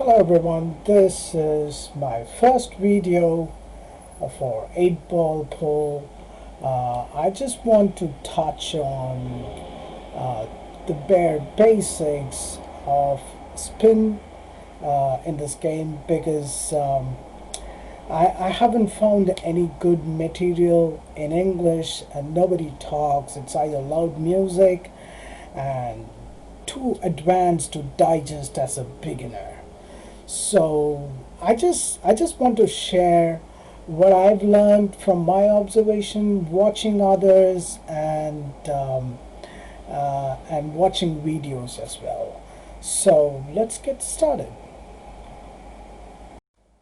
Hello everyone, this is my first video for 8 ball pool. I just want to touch on uh, the bare basics of spin in this game because I haven't found any good material in English and nobody talks. It's either loud music and too advanced to digest as a beginner. So I just want to share what I've learned from my observation, watching others, and watching videos as well. So let's get started.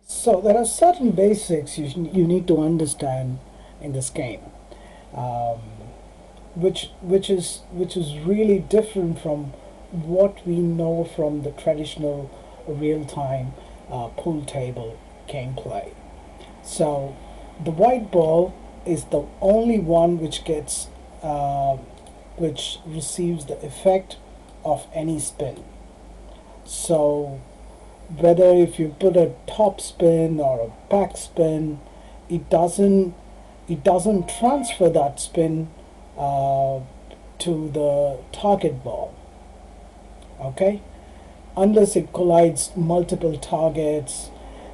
So there are certain basics you need to understand in this game, um, which is really different from what we know from the traditional real-time pool table gameplay. So the white ball is the only one which receives the effect of any spin. So whether if you put a top spin or a back spin, it doesn't transfer that spin uh, to the target ball. Okay, unless it collides multiple targets,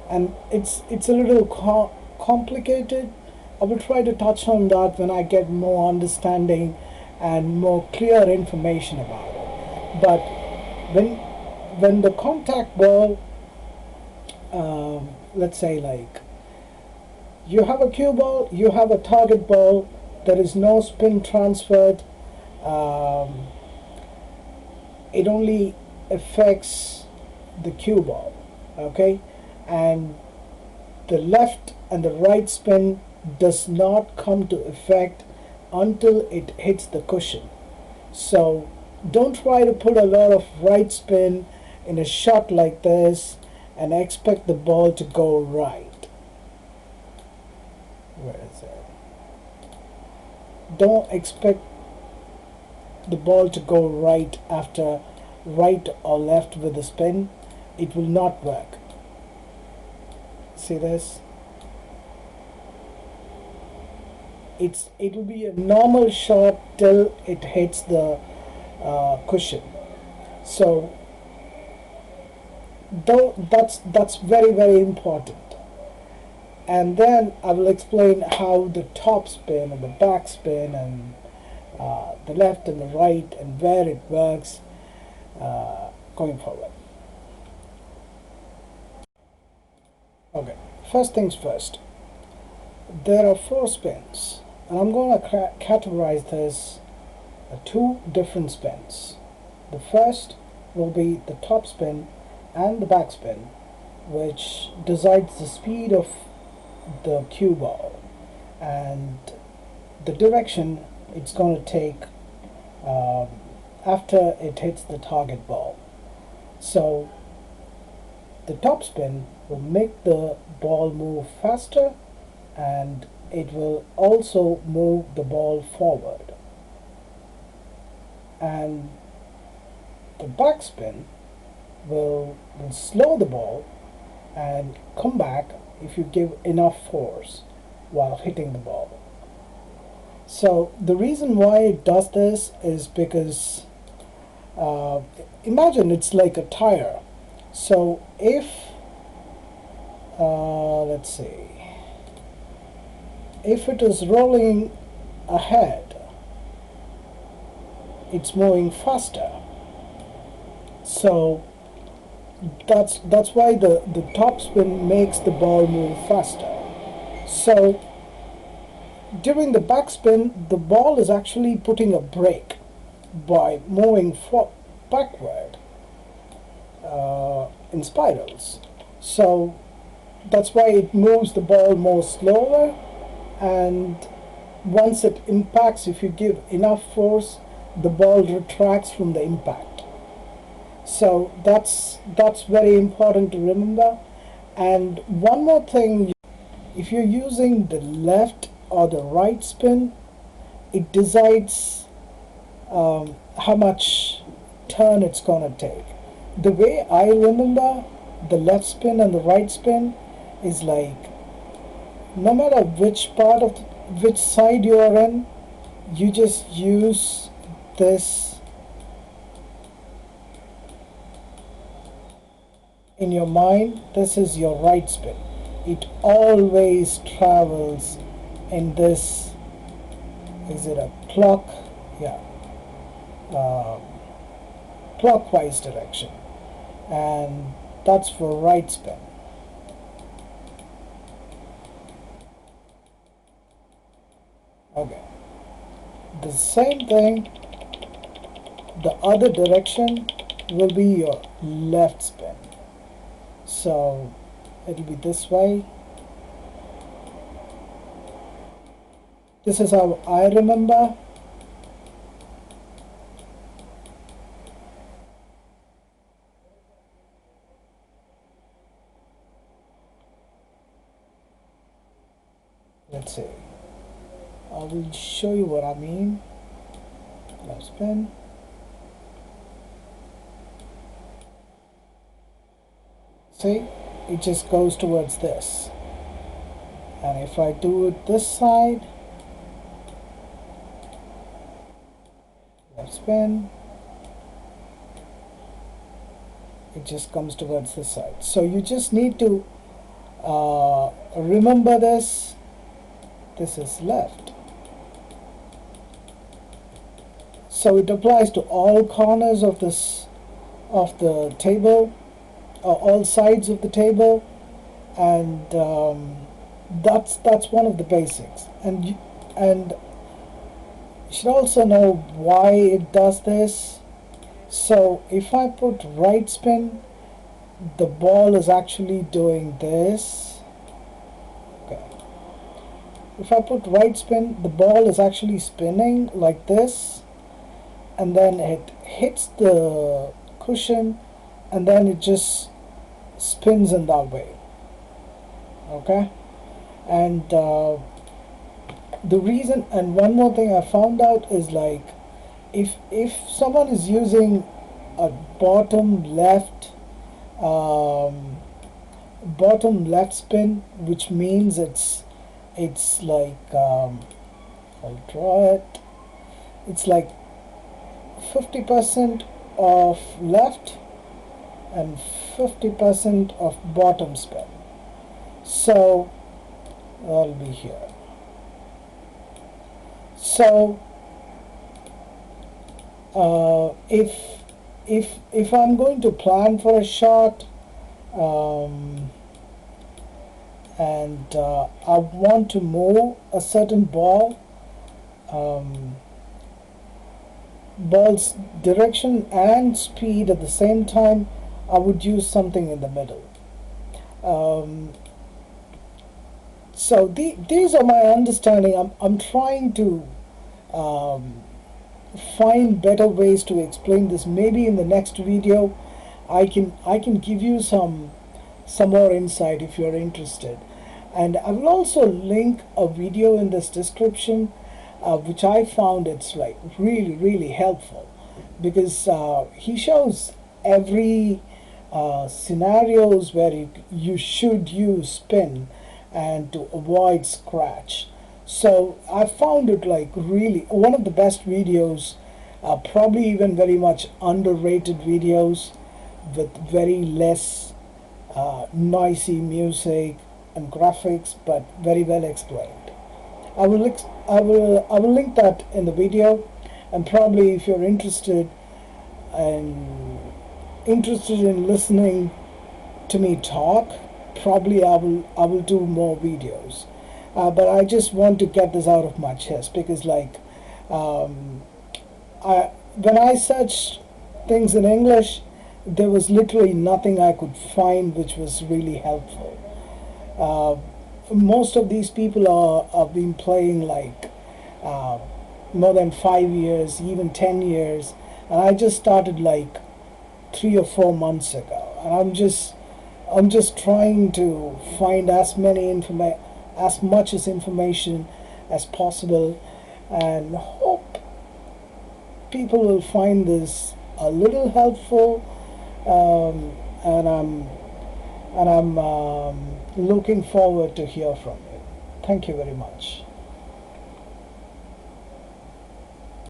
and it's a little complicated. I will try to touch on that when I get more understanding and more clear information about it. But when the contact ball, let's say like you have a cue ball, you have a target ball, there is no spin transferred. Um, it only affects the cue ball, okay, and the left and the right spin does not come to effect until it hits the cushion. So don't try to put a lot of right spin in a shot like this and expect the ball to go right. Where is it? Don't expect the ball to go right after right or left with the spin. It will not work. See this? It will be a normal shot till it hits the cushion. So that's very important. And then I will explain how the top spin and the back spin and the left and the right and where it works going forward. Okay, first things first. There are 4 spins, and I'm going to categorize this 2 different spins. The first will be the top spin and the back spin, which decides the speed of the cue ball and the direction it's going to take after it hits the target ball. So the top spin will make the ball move faster, and it will also move the ball forward. And the back spin will slow the ball and come back if you give enough force while hitting the ball. So the reason why it does this is because imagine it's like a tire. So if let's see, if it is rolling ahead, it's moving faster. So that's why the top spin makes the ball move faster. So during the backspin, the ball is actually putting a brake by moving backward in spirals. So that's why it moves the ball more slower, and once it impacts, if you give enough force, the ball retracts from the impact. So that's very important to remember. And one more thing, if you're using the left or the right spin, it decides how much turn it's going to take. The way I remember the left spin and the right spin is like, no matter which part of which side you are in, you just use this in your mind. This is your right spin. It always travels in this, is it a clock? Yeah, clockwise direction, and that's for right spin. Okay, the same thing, the other direction will be your left spin. So it'll be this way. This is how I remember. Let's see. I will show you what I mean. Left spin. See, it just goes towards this. And if I do it this side, left spin, it just comes towards this side. So you just need to remember this. This is left. So it applies to all corners of this, of the table, all sides of the table, and that's one of the basics. And you should also know why it does this. So if I put right spin, the ball is actually doing this. Okay. If I put right spin, the ball is actually spinning like this, and then it hits the cushion, and then it just spins in that way. Okay. And the reason, and one more thing I found out is, like, if someone is using a bottom left spin, which means it's like I'll draw it. It's like 50% of left and 50% of bottom spin. So that'll be here. So if I'm going to plan for a shot, and I want to move a certain ball's direction and speed at the same time, I would use something in the middle. So these are my understanding. I'm trying to find better ways to explain this. Maybe in the next video I can give you some more insight if you're interested. And I will also link a video in this description, which I found it's like really helpful, because he shows every scenarios where you should use spin and to avoid scratch. So I found it like really one of the best videos, probably even very much underrated videos, with very less noisy music and graphics, but very well explained. I will link that in the video, and probably if you're interested in listening to me talk, probably I will do more videos. But I just want to get this out of my chest, because like when I searched things in English, there was literally nothing I could find which was really helpful. Most of these people have been playing like more than 5 years, even 10 years, and I just started like 3 or 4 months ago, and I'm just trying to find as much as information as possible, and hope people will find this a little helpful. And and I'm looking forward to hear from you. Thank you very much.